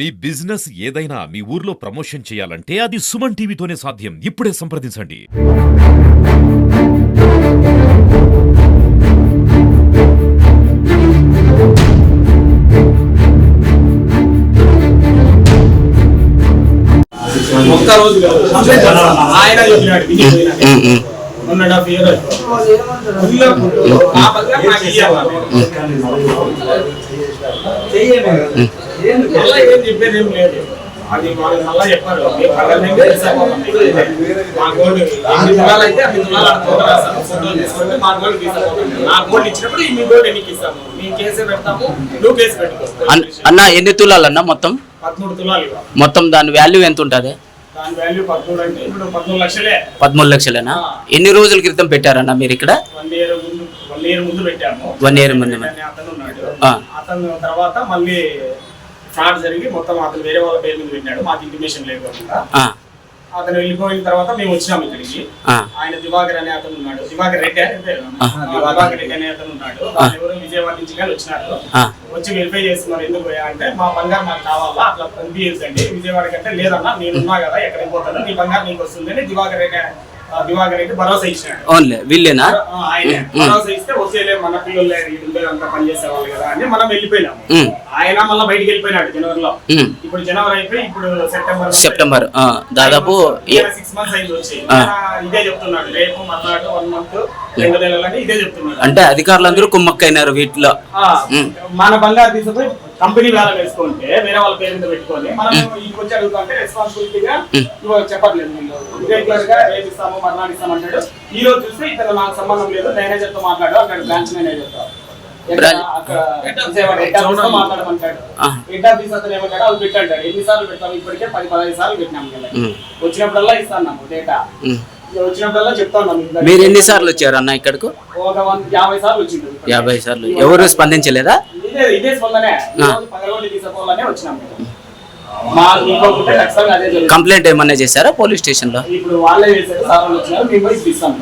మీ business ఏదైనా మీ ఊర్లో promotion చేయాలంటే అది సుమన్ టీవీతోనే సాధ్యం. ఇప్పుడే సంప్రదించండి. చెప్పేది ఏం లేదు. అది వాళ్ళు మళ్ళా చెప్పారు అన్న ఎన్ని తులాలన్నా మొత్తం 13 తులాలు. మొత్తం దాని వాల్యూ ఎంత ఉంటది? దాని వాల్యూ 13 అంటే ఇప్పుడు 13 లక్షలే. 13 లక్షలేనా? ఎన్ని రోజుల క్రితం పెట్టారన్న మీరు ఇక్కడ? 1 year ముందు పెట్టాము. 1 year ముందు అతను ఉన్నాడు. అతను తర్వాత మళ్ళీ ఫ్రాడ్ జరిగి మొత్తం అతను వేరే వాళ్ళ పేరు మీద పెట్టాడు, మాకు ఇంటిమేషన్ లేకుండా. అతను వెళ్ళిపోయిన తర్వాత మేము వచ్చినాము ఇక్కడికి. ఆయన దివాకర్ అనే అతను ఉన్నాడు, దివాకర్ రెడ్డి అనే అతను ఉన్నాడు. ఎవరు విజయవాడ నుంచి కానీ వచ్చినారు. వచ్చి వెరిఫై చేస్తున్నారు. ఎందుకు పోయా అంటే మా బంగారు మాకు కావాలా, అట్లా పంపించండి విజయవాడ కంటే. లేదన్నా నేనున్నా కదా, ఎక్కడికి పోతాను, నీ బంగారు నీకు వస్తుంది అని దివాకర్ రెడ్డి భరోసా ఇచ్చినాడు. వీళ్ళేనా? ఆయన భరోసా ఇస్తే వచ్చేలే మన పిల్లలు అంతా పనిచేసే వాళ్ళు కదా అని మనం వెళ్ళిపోయినాము. ఆయన మళ్ళీ బయటికి వెళ్ళిపోయినాడు జనవరిలో. ఇప్పుడు జనవరి అయిపోయి ఇప్పుడు సెప్టెంబర్ దాదాపు 6 months అయింది వచ్చి. ఇదే చెప్తున్నాడు, రేపు మర్నాడు 1 month 2 నెలలని ఇదే చెప్తున్నాడు. అంటే అధికారులందరూ కుమ్మక్కైనారు వీటిలో. మన బంగారు తీసుకుపోయి కంపెనీ వేల వేసుకుంటే వేరే వాళ్ళ పేరు మీద పెట్టుకొని మనం ఇంటికి వచ్చి అడుగుతుంటే రెస్పాన్సిబిలిటీగా చెప్పట్లేదు. వీళ్ళు రెగ్యులర్ గా రేపు ఇస్తాము మర్నాడు ఇస్తాం అంటాడు. ఈ రోజు చూస్తే ఇతను నాకు సంబంధం లేదు, మేనేజర్ తో మాట్లాడు అంటాడు. బ్రాంచ్ మేనేజర్ తో మాట్లాడమంటాడు. హెడ్ ఆఫీస్ అతను ఏమంటాడు, అది పెట్టంటాడు. ఎన్నిసార్లు పెడతాము? ఇప్పటికే 10-15 సార్లు పెట్టినాము కదా. వచ్చినప్పుడల్లా ఇస్తాను డేటా, వచ్చినప్పుడల్లా చెప్తాను. మీరు ఎన్నిసార్లు వచ్చారు అన్న ఇక్కడకు? ఒక 50 సార్లు వచ్చింది. 50 సార్లు ఎవరు స్పందించలేదా? ఇదే స్పందనే. పగలగొట్టి తీసుకోవాలనే వచ్చినాము. కంప్లైంట్ ఏమన్నా చేశారా పోలీస్ స్టేషన్ లో? ఇప్పుడు వాళ్ళే చేశారు, సార్ వచ్చినారు, మేము ఇస్తాం.